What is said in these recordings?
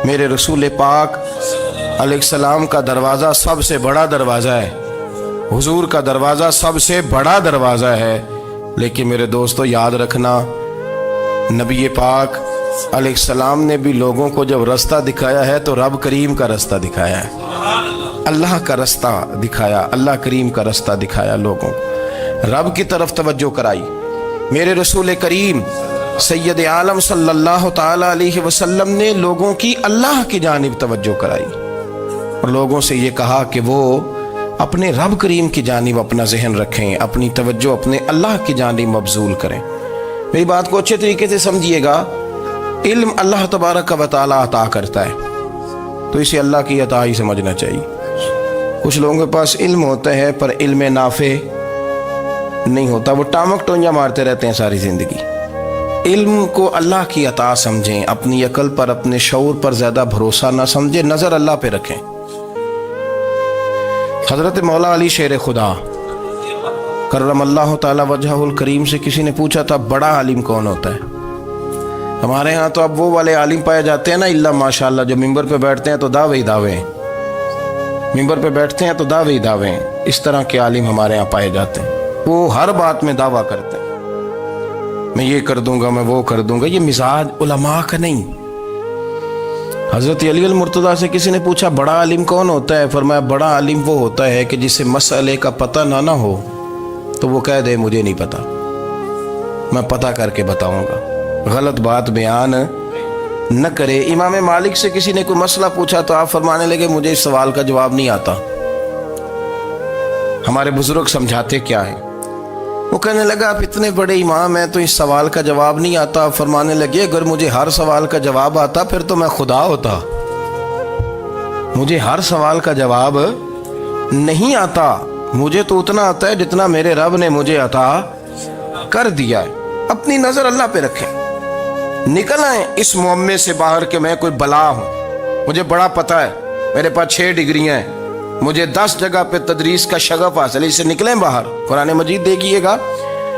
میرے رسول پاک علیہ السلام کا دروازہ سب سے بڑا دروازہ ہے، حضور کا دروازہ سب سے بڑا دروازہ ہے، لیکن میرے دوستو یاد رکھنا، نبی پاک علیہ السلام نے بھی لوگوں کو جب رستہ دکھایا ہے تو رب کریم کا رستہ دکھایا ہے، اللہ کا رستہ دکھایا، اللہ کریم کا رستہ دکھایا، لوگوں رب کی طرف توجہ کرائی۔ میرے رسول کریم سید عالم صلی اللہ تعالی علیہ وسلم نے لوگوں کی اللہ کی جانب توجہ کرائی اور لوگوں سے یہ کہا کہ وہ اپنے رب کریم کی جانب اپنا ذہن رکھیں، اپنی توجہ اپنے اللہ کی جانب مبذول کریں۔ میری بات کو اچھے طریقے سے سمجھیے گا، علم اللہ تبارک و تعالی عطا کرتا ہے تو اسے اللہ کی عطا ہی سمجھنا چاہیے۔ کچھ لوگوں کے پاس علم ہوتا ہے پر علم نافع نہیں ہوتا، وہ ٹامک ٹونجا مارتے رہتے ہیں ساری زندگی۔ علم کو اللہ کی عطا سمجھیں، اپنی عقل پر اپنے شعور پر زیادہ بھروسہ نہ سمجھیں، نظر اللہ پہ رکھیں۔ حضرت مولا علی شیر خدا کرم اللہ تعالی وجہہ الکریم سے کسی نے پوچھا تھا بڑا عالم کون ہوتا ہے؟ ہمارے ہاں تو اب وہ والے عالم پائے جاتے ہیں نا اللہ ماشاءاللہ، جو ممبر پہ بیٹھتے ہیں تو دعوے ہی دعوے ہیں، ممبر پہ بیٹھتے ہیں تو دعوے ہی دعوے ہیں، اس طرح کے عالم ہمارے ہاں پائے جاتے ہیں، وہ ہر بات میں دعویٰ کرتے ہیں، میں یہ کر دوں گا، میں وہ کر دوں گا۔ یہ مزاج علماء کا نہیں۔ حضرت علی المرتضیٰ سے کسی نے پوچھا بڑا عالم کون ہوتا ہے؟ فرمایا بڑا عالم وہ ہوتا ہے کہ جسے مسئلے کا پتہ نہ ہو تو وہ کہہ دے مجھے نہیں پتا، میں پتہ کر کے بتاؤں گا، غلط بات بیان نہ کرے۔ امام مالک سے کسی نے کوئی مسئلہ پوچھا تو آپ فرمانے لگے مجھے اس سوال کا جواب نہیں آتا، ہمارے بزرگ سمجھاتے کیا ہیں؟ وہ کہنے لگا آپ اتنے بڑے امام ہیں تو اس سوال کا جواب نہیں آتا۔ فرمانے لگے اگر مجھے ہر سوال کا جواب آتا پھر تو میں خدا ہوتا، مجھے ہر سوال کا جواب نہیں آتا، مجھے تو اتنا آتا ہے جتنا میرے رب نے مجھے عطا کر دیا ہے۔ اپنی نظر اللہ پہ رکھیں، نکل آئیں اس معمے سے باہر کہ میں کوئی بلا ہوں، مجھے بڑا پتہ ہے، میرے پاس 6 ڈگریاں ہیں، مجھے 10 جگہ پہ تدریس کا شغف حاصل ہے، اس سے نکلیں باہر۔ قرآن مجید دیکھیے گا،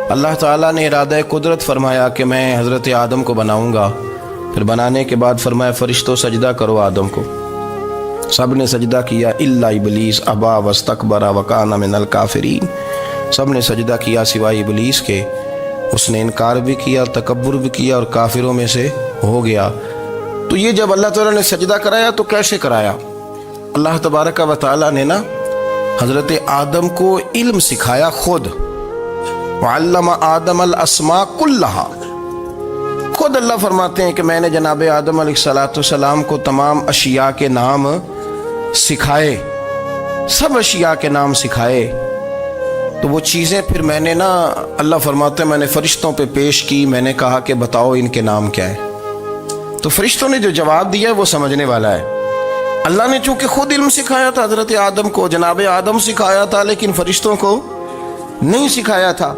اللہ تعالیٰ نے ارادہ قدرت فرمایا کہ میں حضرت آدم کو بناؤں گا، پھر بنانے کے بعد فرمایا فرشتوں سجدہ کرو آدم کو، سب نے سجدہ کیا الا ابلیس ابا واستکبر وکان من الکافرین، سب نے سجدہ کیا سوائے ابلیس کے، اس نے انکار بھی کیا، تکبر بھی کیا اور کافروں میں سے ہو گیا۔ تو یہ جب اللہ تعالیٰ نے سجدہ کرایا تو کیسے کرایا؟ اللہ تبارک و تعالیٰ نے نا حضرت آدم کو علم سکھایا خود، وعلم آدم الاسماء کلہا، خود اللہ فرماتے ہیں کہ میں نے جناب آدم علیہ السلام کو تمام اشیاء کے نام سکھائے، سب اشیاء کے نام سکھائے۔ تو وہ چیزیں پھر میں نے نا، اللہ فرماتے ہیں میں نے فرشتوں پہ پیش کی، میں نے کہا کہ بتاؤ ان کے نام کیا ہے، تو فرشتوں نے جو جواب دیا ہے وہ سمجھنے والا ہے۔ اللہ نے چونکہ خود علم سکھایا تھا حضرت آدم کو، جناب آدم سکھایا تھا لیکن فرشتوں کو نہیں سکھایا تھا،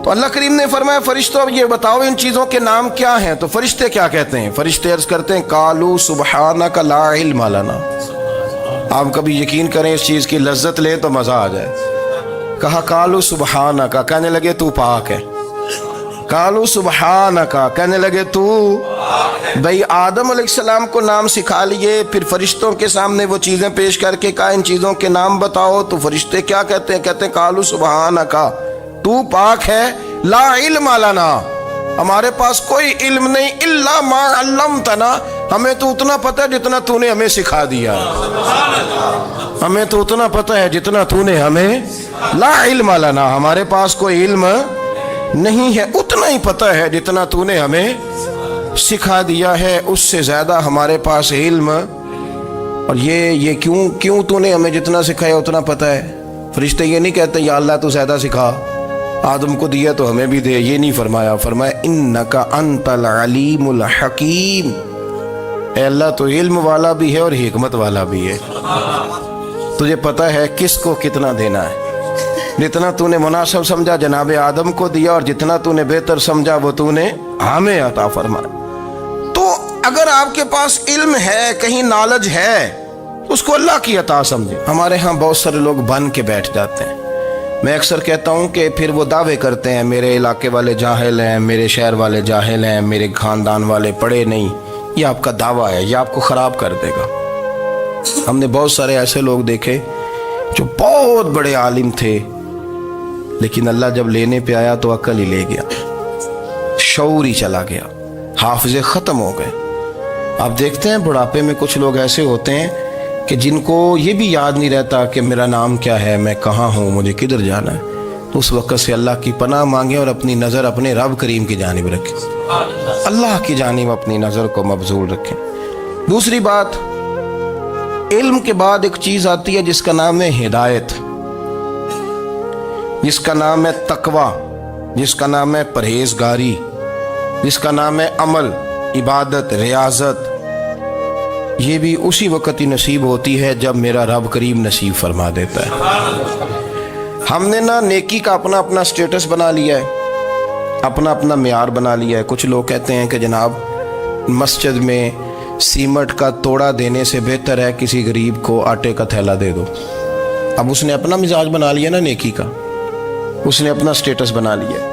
تو اللہ کریم نے فرمایا فرشتوں اب یہ بتاؤ ان چیزوں کے نام کیا ہیں؟ تو فرشتے کیا کہتے ہیں؟ فرشتے عرض کرتے ہیں قالوا سبحانک لا علم لنا۔ آپ کبھی یقین کریں اس چیز کی لذت لیں تو مزہ آ جائے۔ کہا قالوا سبحانک، کہنے لگے تو پاک ہے، قالوا سبحانک، کہنے لگے تو بھئی آدم علیہ السلام کو نام سکھا لیے، پھر فرشتوں کے سامنے وہ چیزیں پیش کر کے کہا ان چیزوں کے نام بتاؤ، تو فرشتے کیا کہتے ہیں؟ کہتے ہیں قالوا سبحانک، تو پاک ہے، لا علم لنا، ہمارے پاس کوئی علم نہیں، الا ما علمتنا، ہمیں تو اتنا پتہ ہے جتنا تو نے ہمیں سکھا دیا، ہمیں تو اتنا پتہ ہے جتنا تو نے ہمیں، لا علم لنا، ہمارے پاس کوئی علم نہیں ہے، اتنا ہی پتہ ہے جتنا تو نے ہمیں سکھا دیا ہے، اس سے زیادہ ہمارے پاس علم۔ اور یہ کیوں تو نے ہمیں جتنا سکھایا اتنا پتہ ہے؟ فرشتے یہ نہیں کہتے یا اللہ تو زیادہ سکھا، آدم کو دیا تو ہمیں بھی دے، یہ نہیں فرمایا، فرمایا انک انت العلیم الحکیم، اے اللہ تو علم والا بھی ہے اور حکمت والا بھی ہے، تجھے پتہ ہے کس کو کتنا دینا ہے، جتنا تو نے مناسب سمجھا جناب آدم کو دیا اور جتنا تو نے بہتر سمجھا وہ تو نے ہمیں عطا فرمایا۔ تو اگر آپ کے پاس علم ہے، کہیں نالج ہے، اس کو اللہ کی عطا سمجھے۔ ہمارے ہاں بہت سارے لوگ بن کے بیٹھ جاتے ہیں، میں اکثر کہتا ہوں کہ پھر وہ دعوے کرتے ہیں میرے علاقے والے جاہل ہیں، میرے شہر والے جاہل ہیں، میرے خاندان والے پڑھے نہیں، یہ آپ کا دعویٰ ہے، یہ آپ کو خراب کر دے گا۔ ہم نے بہت سارے ایسے لوگ دیکھے جو بہت بڑے عالم تھے، لیکن اللہ جب لینے پہ آیا تو عقل ہی لے گیا، شعور ہی چلا گیا، حافظے ختم ہو گئے۔ آپ دیکھتے ہیں بڑھاپے میں کچھ لوگ ایسے ہوتے ہیں کہ جن کو یہ بھی یاد نہیں رہتا کہ میرا نام کیا ہے، میں کہاں ہوں، مجھے کدھر جانا ہے۔ تو اس وقت سے اللہ کی پناہ مانگیں اور اپنی نظر اپنے رب کریم کی جانب رکھیں، اللہ کی جانب اپنی نظر کو مبذول رکھیں۔ دوسری بات، علم کے بعد ایک چیز آتی ہے جس کا نام ہے ہدایت، جس کا نام ہے تقویٰ، جس کا نام ہے پرہیزگاری، جس کا نام ہے عمل، عبادت، ریاضت۔ یہ بھی اسی وقت ہی نصیب ہوتی ہے جب میرا رب کریم نصیب فرما دیتا ہے۔ ہم نے نا نیکی کا اپنا اپنا سٹیٹس بنا لیا ہے، اپنا اپنا معیار بنا لیا ہے۔ کچھ لوگ کہتے ہیں کہ جناب مسجد میں سیمٹ کا توڑا دینے سے بہتر ہے کسی غریب کو آٹے کا تھیلا دے دو۔ اب اس نے اپنا مزاج بنا لیا نا نیکی کا، اس نے اپنا سٹیٹس بنا لیا۔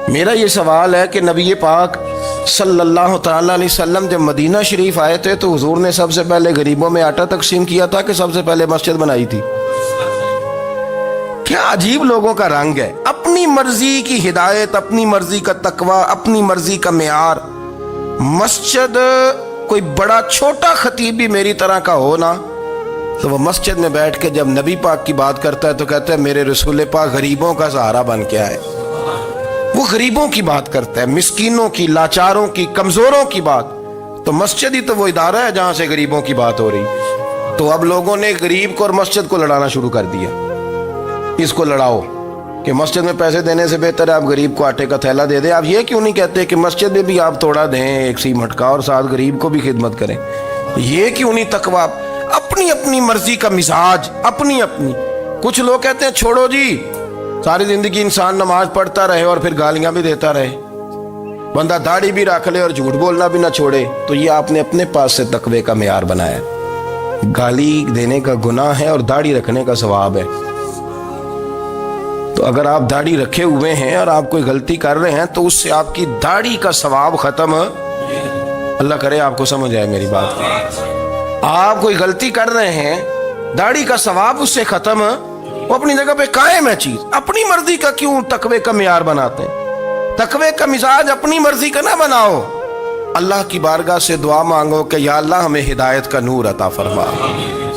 میرا یہ سوال ہے کہ نبی پاک صلی اللہ تعالیٰ علیہ وسلم جب مدینہ شریف آئے تھے تو حضور نے سب سے پہلے غریبوں میں آٹا تقسیم کیا تھا کہ سب سے پہلے مسجد بنائی تھی؟ کیا عجیب لوگوں کا رنگ ہے، اپنی مرضی کی ہدایت، اپنی مرضی کا تقویٰ، اپنی مرضی کا معیار۔ مسجد کوئی بڑا چھوٹا خطیب بھی میری طرح کا ہو نا تو وہ مسجد میں بیٹھ کے جب نبی پاک کی بات کرتا ہے تو کہتا ہے میرے رسول پاک غریبوں کا سہارا بن کے آئے۔ وہ غریبوں کی بات کرتا ہے، مسکینوں کی، لاچاروں کی، کمزوروں کی بات۔ تو مسجد ہی تو وہ ادارہ ہے جہاں سے غریبوں کی بات ہو رہی۔ تو اب لوگوں نے غریب کو اور مسجد کو لڑانا شروع کر دیا، اس کو لڑاؤ کہ مسجد میں پیسے دینے سے بہتر ہے آپ غریب کو آٹے کا تھیلا دے دیں۔ آپ یہ کیوں نہیں کہتے کہ مسجد میں بھی آپ توڑا دیں ایک سیمٹ کا اور ساتھ غریب کو بھی خدمت کریں؟ یہ کیوں نہیں تقویٰ؟ اپنی اپنی مرضی کا مزاج، اپنی اپنی۔ کچھ لوگ کہتے ہیں چھوڑو جی، ساری زندگی انسان نماز پڑھتا رہے اور پھر گالیاں بھی دیتا رہے، بندہ داڑھی بھی رکھ لے اور جھوٹ بولنا بھی نہ چھوڑے۔ تو یہ آپ نے اپنے پاس سے تقوی کا معیار بنایا۔ گالی دینے کا گناہ ہے اور داڑھی رکھنے کا ثواب ہے۔ تو اگر آپ داڑھی رکھے ہوئے ہیں اور آپ کوئی غلطی کر رہے ہیں تو اس سے آپ کی داڑھی کا ثواب ختم، اللہ کرے آپ کو سمجھ آئے میری بات۔ آپ کوئی غلطی کر رہے ہیں، داڑھی کا ثواب اس سے ختم، وہ اپنی جگہ پہ قائم ہے چیز۔ اپنی مرضی کا کیوں تقوی کا معیار بناتے ہیں؟ تقوی کا مزاج اپنی مرضی کا نہ بناؤ۔ اللہ کی بارگاہ سے دعا مانگو کہ یا اللہ ہمیں ہدایت کا نور عطا فرما،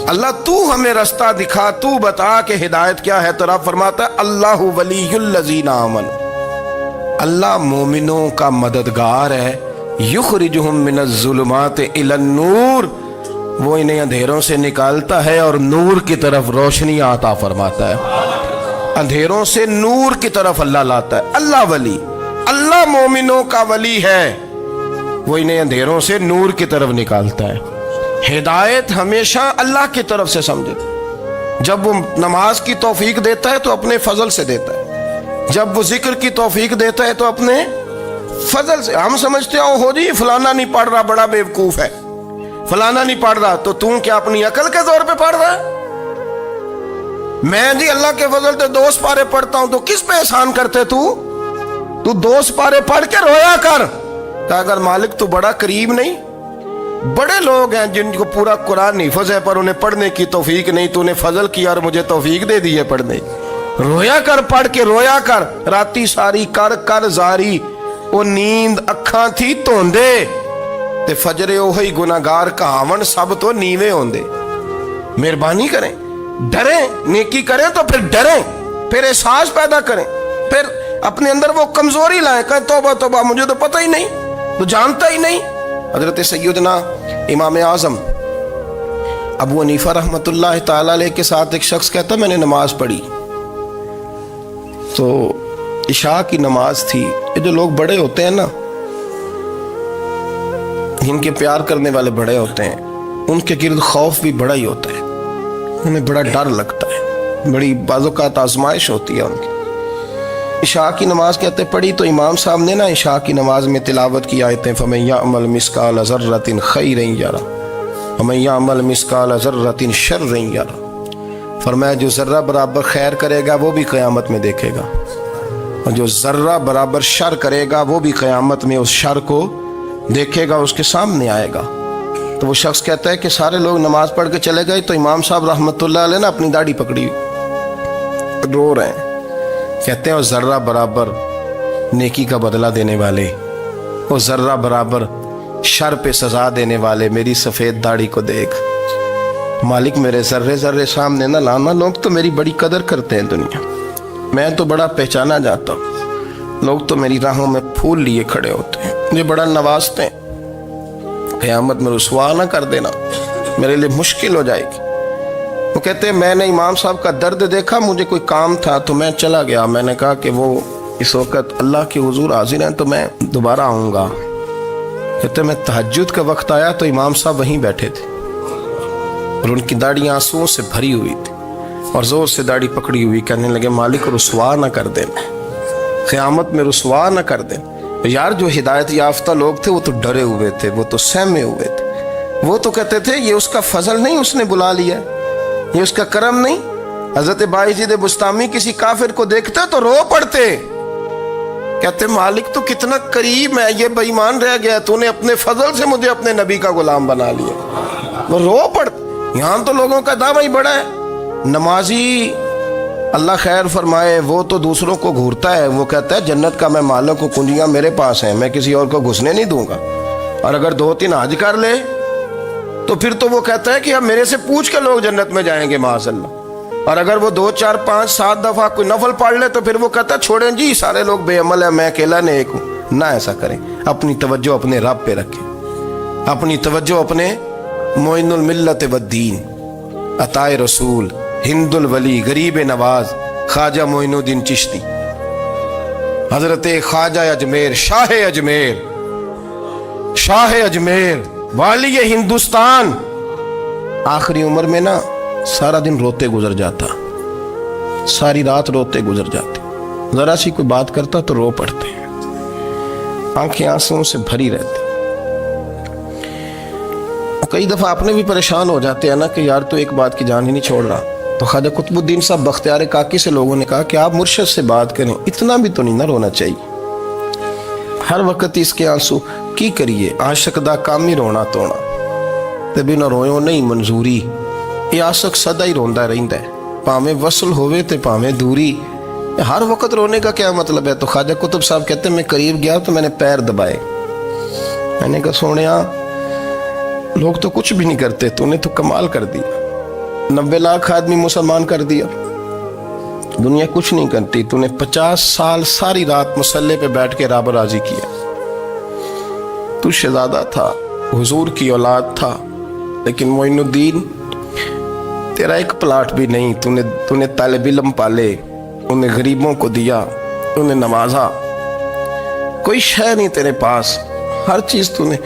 اللہ تو ہمیں رستہ دکھا، تو بتا کہ ہدایت کیا ہے۔ تو رب فرماتا ہے اللہ ولی الذین آمنوا، اللہ مومنوں کا مددگار ہے، یخرجہم من الظلمات الی النور، وہ انہیں اندھیروں سے نکالتا ہے اور نور کی طرف روشنی عطا فرماتا ہے۔ اندھیروں سے نور کی طرف اللہ لاتا ہے۔ اللہ ولی، اللہ مومنوں کا ولی ہے، وہ انہیں اندھیروں سے نور کی طرف نکالتا ہے۔ ہدایت ہمیشہ اللہ کی طرف سے سمجھے۔ جب وہ نماز کی توفیق دیتا ہے تو اپنے فضل سے دیتا ہے، جب وہ ذکر کی توفیق دیتا ہے تو اپنے فضل سے۔ ہم سمجھتے ہو جی فلانا نہیں پڑھ رہا بڑا بیوقوف ہے، فلانا نہیں پڑھ رہا، تو تم کیا اپنی عقل کے زور پہ پڑھ رہا ہے؟ میں جی اللہ کے فضل سے 2 سپارے پڑھتا ہوں، تو کس پہ احسان کرتے تو 2 سپارے پڑھ کے رویا کر کہ اگر مالک تو بڑا قریب نہیں۔ بڑے لوگ ہیں جن کو پورا قرآن حفظ ہے پر انہیں پڑھنے کی توفیق نہیں، تو انہیں فضل کیا اور مجھے توفیق دے دی ہے پڑھنے۔ رویا کر، پڑھ کے رویا کر، راتی ساری کر کر زاری، وہ نیند اکھاں تھی توندے تے فجرے اوہی گناہگار کہاون سب تو نیوے ہوندے۔ مہربانی کریں، ڈریں، نیکی کریں تو پھر ڈریں، پھر احساس پیدا کریں، پھر اپنے اندر وہ کمزوری لائیں کہ توبہ توبہ مجھے تو پتہ ہی نہیں، تو جانتا ہی نہیں۔ حضرت سیدنا امام اعظم ابو حنیفہ رحمۃ اللہ تعالی علیہ کے ساتھ ایک شخص کہتا میں نے نماز پڑھی تو عشاء کی نماز تھی۔ یہ جو لوگ بڑے ہوتے ہیں نا، جن کے پیار کرنے والے بڑے ہوتے ہیں، ان کے گرد خوف بھی بڑا ہی ہوتا ہے، انہیں بڑا ڈر لگتا ہے، بڑی بعض اوقات آزمائش ہوتی ہے ان کی۔ عشاء کی نماز کہتے پڑھی تو امام صاحب نے نا عشاء کی نماز میں تلاوت کی آیتیں فَمَن يَعْمَلْ مِثْقَالَ ذَرَّةٍ خَيْرًا يَرَهُ وَمَن يَعْمَلْ مِثْقَالَ ذَرَّةٍ شَرًّا يَرَهُ، فرمایا جو ذرہ برابر خیر کرے گا وہ بھی قیامت میں دیکھے گا، اور جو ذرہ برابر شر کرے گا وہ بھی قیامت میں اس شر کو دیکھے گا اس کے سامنے آئے گا. تو وہ شخص کہتا ہے کہ سارے لوگ نماز پڑھ کے چلے گئے تو امام صاحب رحمۃ اللہ علیہ نے اپنی داڑھی پکڑی رو رہے ہیں. کہتے ہیں وہ ذرہ برابر نیکی کا بدلہ دینے والے، وہ ذرہ برابر شر پہ سزا دینے والے میری سفید داڑھی کو دیکھ. مالک میرے ذرے ذرے سامنے نہ لانا، لوگ تو میری بڑی قدر کرتے ہیں دنیا، میں تو بڑا پہچانا جاتا ہوں، لوگ تو میری راہوں میں پھول لیے کھڑے ہوتے ہیں، مجھے بڑا نوازتے ہیں. قیامت میں رسوا نہ کر دینا، میرے لیے مشکل ہو جائے گی. وہ کہتے ہیں میں نے امام صاحب کا درد دیکھا، مجھے کوئی کام تھا تو میں چلا گیا. میں نے کہا کہ وہ اس وقت اللہ کے حضور حاضر ہیں تو میں دوبارہ آؤں گا. کہتے ہیں میں تہجد کا وقت آیا تو امام صاحب وہیں بیٹھے تھے اور ان کی داڑھی آنسوؤں سے بھری ہوئی تھی اور زور سے داڑھی پکڑی ہوئی. کہنے لگے مالک رسوا نہ کر دینا، قیامت میں رسوا نہ کر دینا. یار جو ہدایت یافتہ لوگ تھے وہ تو ڈرے ہوئے تھے، وہ تو سہمے ہوئے تھے، وہ تو کہتے تھے یہ اس کا فضل نہیں، اس نے بلا لیا، یہ اس کا کرم نہیں. حضرت باعزید بستامی کسی کافر کو دیکھتے تو رو پڑتے، کہتے مالک تو کتنا قریب ہے، یہ بے ایمان رہ گیا، تو نے اپنے فضل سے مجھے اپنے نبی کا غلام بنا لیا. وہ رو پڑتے. یہاں تو لوگوں کا دعویٰ ہی بڑا ہے. نمازی اللہ خیر فرمائے وہ تو دوسروں کو گھورتا ہے، وہ کہتا ہے جنت کا میں مالک ہوں، کنجیاں میرے پاس ہیں، میں کسی اور کو گھسنے نہیں دوں گا. اور اگر 2-3 حج کر لے تو پھر تو وہ کہتا ہے کہ اب میرے سے پوچھ کے لوگ جنت میں جائیں گے معاذ اللہ. اور اگر وہ 2 4 5 7 دفعہ کوئی نفل پڑھ لے تو پھر وہ کہتا ہے چھوڑیں جی سارے لوگ بے عمل ہیں، میں اکیلا نیک ہوں. نہ ایسا کریں، اپنی توجہ اپنے رب پہ رکھیں، اپنی توجہ اپنے معین الملت والدین، عطا رسول، ہند الولی، غریب نواز، خواجہ معین الدین چشتی، حضرت خواجہ اجمیر، شاہ اجمیر، والی ہندوستان. آخری عمر میں نا سارا دن روتے گزر جاتا، ساری رات روتے گزر جاتے، ذرا سی کوئی بات کرتا تو رو پڑتے، آنکھیں آنسوں سے بھری رہتی. کئی دفعہ اپنے بھی پریشان ہو جاتے ہیں نا کہ یار تو ایک بات کی جان ہی نہیں چھوڑ رہا. تو خواجہ قطب الدین صاحب بختیار کاکی سے لوگوں نے کہا کہ آپ مرشد سے بات کریں، اتنا بھی تو نہیں نہ رونا چاہیے، ہر وقت اس کے آنسو کی کریے. عاشق دا کام ہی رونا تونا تے بنا رویوں نہیں منظوری. یہ عاشق سدا ہی روندا رہندا ہے، پاویں وصل ہوئے تے پاویں دوری. ہر وقت رونے کا کیا مطلب ہے؟ تو خواجہ قطب صاحب کہتے ہیں میں قریب گیا تو میں نے پیر دبائے، میں نے کہا سونیا لوگ تو کچھ بھی نہیں کرتے، تو نے تو کمال کر دیا، 90 لاکھ آدمی مسلمان کر دیا، دنیا کچھ نہیں کرتی، تو نے 50 سال ساری رات مصلے پہ بیٹھ کے رب راضی کیا. تو شہزادہ تھا، حضور کی اولاد تھا، لیکن معین الدین تیرا ایک پلاٹ بھی نہیں، تو نے طالب علم پالے، انہیں غریبوں کو دیا، انہیں نوازا، کوئی شے نہیں تیرے پاس، ہر چیز تو نے،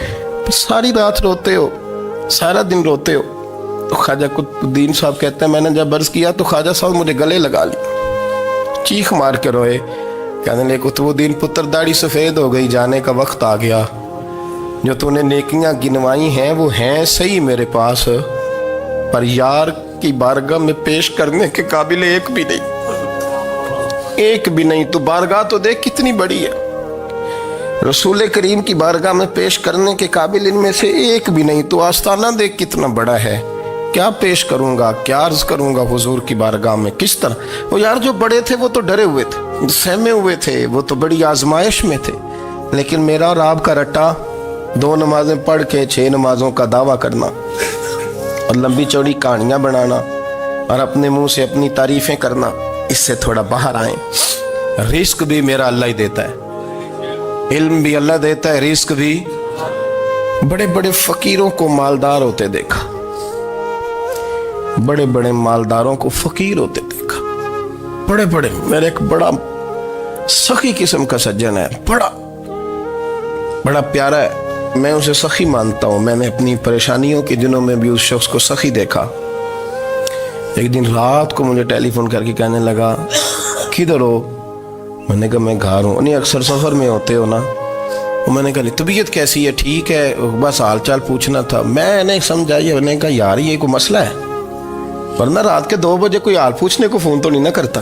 ساری رات روتے ہو، سارا دن روتے ہو. تو خواجہ قطب الدین صاحب کہتے ہیں میں نے جب عرض کیا تو خواجہ صاحب مجھے گلے لگا لی، چیخ مار کے روئے، کہنے لگے قطب الدین پتر داڑھی سفید ہو گئی، جانے کا وقت آ گیا، جو تو نے نیکیاں گنوائی ہیں وہ ہیں صحیح میرے پاس، پر یار کی بارگاہ میں پیش کرنے کے قابل ایک بھی نہیں. تو بارگاہ تو دیکھ کتنی بڑی ہے، رسول کریم کی بارگاہ میں پیش کرنے کے قابل ان میں سے ایک بھی نہیں. تو آستانہ دیکھ کتنا بڑا ہے، کیا پیش کروں گا، کیا عرض کروں گا حضور کی بارگاہ میں، کس طرح. وہ یار جو بڑے تھے وہ تو ڈرے ہوئے تھے، سہمے ہوئے تھے، وہ تو بڑی آزمائش میں تھے، لیکن میرا اور آپ کا رٹا 2 نمازیں پڑھ کے 6 نمازوں کا دعویٰ کرنا اور لمبی چوڑی کہانیاں بنانا اور اپنے منہ سے اپنی تعریفیں کرنا، اس سے تھوڑا باہر آئیں. رزق بھی میرا اللہ ہی دیتا ہے، علم بھی اللہ دیتا ہے، رزق بھی. بڑے بڑے فقیروں کو مالدار ہوتے دیکھا، بڑے بڑے مالداروں کو فقیر ہوتے دیکھا، بڑے بڑے. میرے ایک بڑا سخی قسم کا سجن ہے، بڑا پیارا ہے، میں اسے سخی مانتا ہوں. میں نے اپنی پریشانیوں کے دنوں میں بھی اس شخص کو سخی دیکھا. ایک دن رات کو مجھے ٹیلی فون کر کے کہنے لگا کدھر ہو؟ میں نے کہا میں گھر ہوں. نہیں اکثر سفر میں ہوتے ہو نا؟ میں نے کہا طبیعت کیسی ہے؟ ٹھیک ہے، بس حال چال پوچھنا تھا. میں نے سمجھائی، میں نے کہا یار یہ کوئی مسئلہ ہے، ورنہ رات کے 2 بجے کوئی حال پوچھنے کو فون تو نہیں نہ کرتا.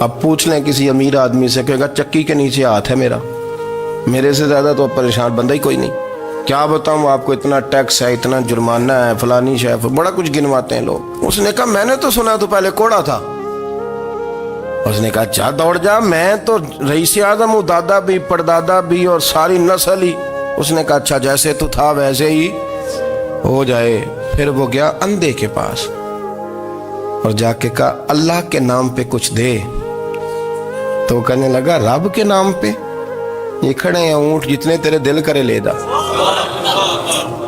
اب پوچھ لیں کسی امیر آدمی سے، کہے گا چکی کے نیچے ہاتھ ہے میرا، میرے سے زیادہ تو اب پریشان بندہ ہی کوئی نہیں۔ کیا بتاؤں آپ کو، اتنا ٹیکس ہے، اتنا جرمانہ ہے، فلانی شے، بڑا کچھ گنواتے ہیں لوگ۔ اس نے کہا میں نے تو سنا تو پہلے کوڑا تھا۔ اس نے کہا جا دوڑ جا، میں تو رئیس اعظم ہوں، دادا بھی پردادا بھی اور ساری نسل ہی۔ اس نے کہا اچھا جیسے تو تھا ویسے ہی ہو جائے۔ پھر وہ گیا اندھے کے پاس اور جا کے کہا اللہ کے نام پہ کچھ دے۔ تو کہنے لگا رب کے نام پہ؟ یہ کھڑے ہیں اونٹ جتنے تیرے دل کرے لے دا۔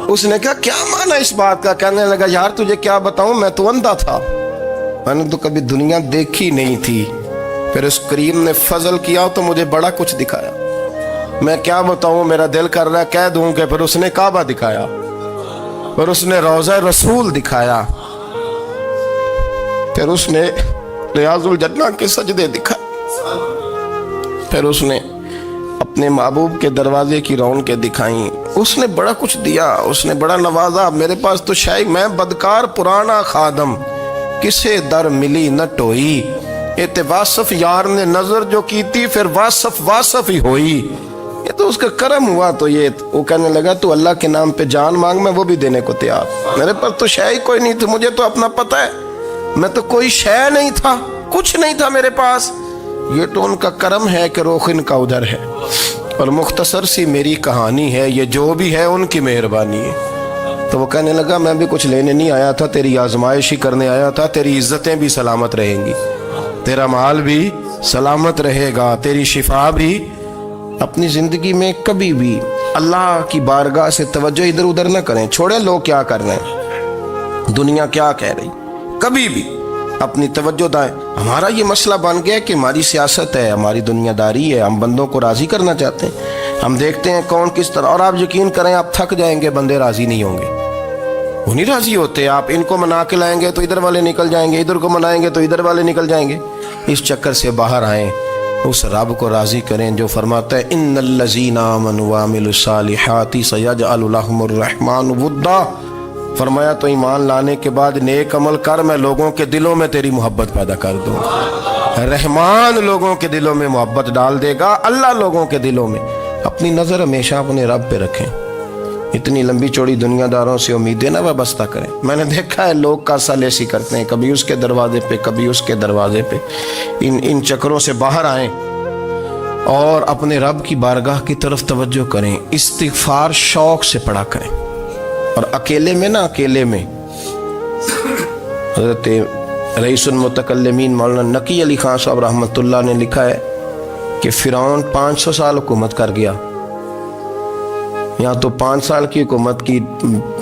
اس نے کہا کیا معنی اس بات کا؟ کہنے لگا یار تجھے کیا بتاؤں، میں تو اندھا تھا، میں نے تو کبھی دنیا دیکھی نہیں تھی، پھر اس کریم نے فضل کیا تو مجھے بڑا کچھ دکھایا۔ میں کیا بتاؤں، میرا دل کر رہا ہے کہہ دوں کہ پھر اس نے کعبہ دکھایا، پھر اس نے روضہ رسول دکھایا، پھر اس نے ریاض الجنہ کے سجدے دکھائے، پھر اس نے اپنے محبوب کے دروازے کی رونقیں دکھائیں۔ اس نے بڑا کچھ دیا، اس نے بڑا نوازا۔ میرے پاس تو شاید میں بدکار پرانا خادم، کسے در ملی نہ ٹوئی، ایت واصف یار نے نظر جو کی تھی، پھر واصف ہی ہوئی۔ یہ تو اس کا کرم ہوا۔ تو یہ وہ کہنے لگا تو اللہ کے نام پہ جان مانگ، میں وہ بھی دینے کو تیار۔ میرے پاس تو شے کوئی نہیں تھی، مجھے تو اپنا پتہ ہے، میں تو کوئی شے نہیں تھا، کچھ نہیں تھا میرے پاس۔ یہ تو ان کا کرم ہے کہ رخ ان کا ادھر ہے، اور مختصر سی میری کہانی ہے، یہ جو بھی ہے ان کی مہربانی ہے۔ تو وہ کہنے لگا میں بھی کچھ لینے نہیں آیا تھا، تیری آزمائش ہی کرنے آیا تھا، تیری عزتیں بھی سلامت رہیں گی، تیرا مال بھی سلامت رہے گا، تیری شفا بھی۔ اپنی زندگی میں کبھی بھی اللہ کی بارگاہ سے توجہ ادھر ادھر نہ کریں، چھوڑیں لوگ کیا کر رہے ہیں، دنیا کیا کہہ رہی، کبھی بھی اپنی توجہ دائیں۔ ہمارا یہ مسئلہ بن گیا کہ ہماری سیاست ہے، ہماری دنیا داری ہے، ہم بندوں کو راضی کرنا چاہتے ہیں، ہم دیکھتے ہیں کون کس طرح، اور آپ یقین کریں آپ تھک جائیں گے، بندے راضی نہیں ہوں گے، وہ نہیں راضی ہوتے۔ آپ ان کو منا کے لائیں گے تو ادھر والے نکل جائیں گے، ادھر کو منائیں گے تو ادھر والے نکل جائیں گے۔ اس چکر سے باہر آئیں، اس رب کو راضی کریں جو فرماتا ہے ان الذین آمنوا وعملوا الصالحات سیجعل لهم الرحمن ودا۔ فرمایا تو ایمان لانے کے بعد نیک عمل کر، میں لوگوں کے دلوں میں تیری محبت پیدا کر دوں گا۔ رحمان لوگوں کے دلوں میں محبت ڈال دے گا، اللہ لوگوں کے دلوں میں۔ اپنی نظر ہمیشہ اپنے رب پہ رکھیں، اتنی لمبی چوڑی دنیا داروں سے امیدیں نہ وابستہ کریں۔ میں نے دیکھا ہے لوگ کاسا لیسی کرتے ہیں، کبھی اس کے دروازے پہ کبھی اس کے دروازے پہ۔ ان چکروں سے باہر آئیں اور اپنے رب کی بارگاہ کی طرف توجہ کریں، استغفار شوق سے پڑھا کریں، اور اکیلے میں نہ، اکیلے میں۔ حضرت رئیس المتکلمین مولانا نقی علی خان صاحب رحمۃ اللہ نے لکھا ہے کہ فرعون 500 سال حکومت کر گیا، یہاں تو 5 سال کی حکومت کی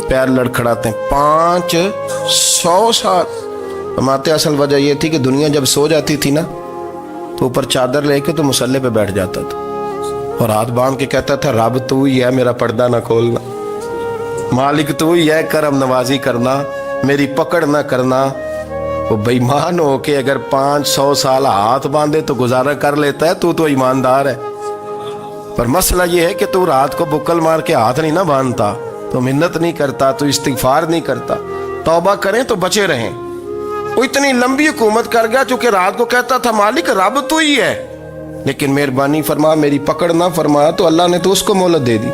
پیر لڑکھڑاتے ہیں، 500 سال۔ فرماتے اصل وجہ یہ تھی کہ دنیا جب سو جاتی تھی نا تو اوپر چادر لے کے تو مصلے پہ بیٹھ جاتا تھا اور ہاتھ باندھ کے کہتا تھا رب تو ہی ہے، میرا پردہ نہ کھولنا، مالک تو ہی ہے، کرم نوازی کرنا، میری پکڑ نہ کرنا۔ وہ بے ایمان ہو کے اگر 500 سال ہاتھ باندھے تو گزارا کر لیتا ہے، تو ایماندار ہے۔ پر مسئلہ یہ ہے کہ تو رات کو بکل مار کے ہاتھ نہیں نہ باندھتا، تو منت نہیں کرتا، تو استغفار نہیں کرتا۔ توبہ کریں تو بچے رہیں۔ وہ اتنی لمبی حکومت کر گیا چونکہ رات کو کہتا تھا مالک رب تو ہی ہے، لیکن مہربانی فرما، میری پکڑ نہ فرمایا تو اللہ نے تو اس کو مہلت دے دی۔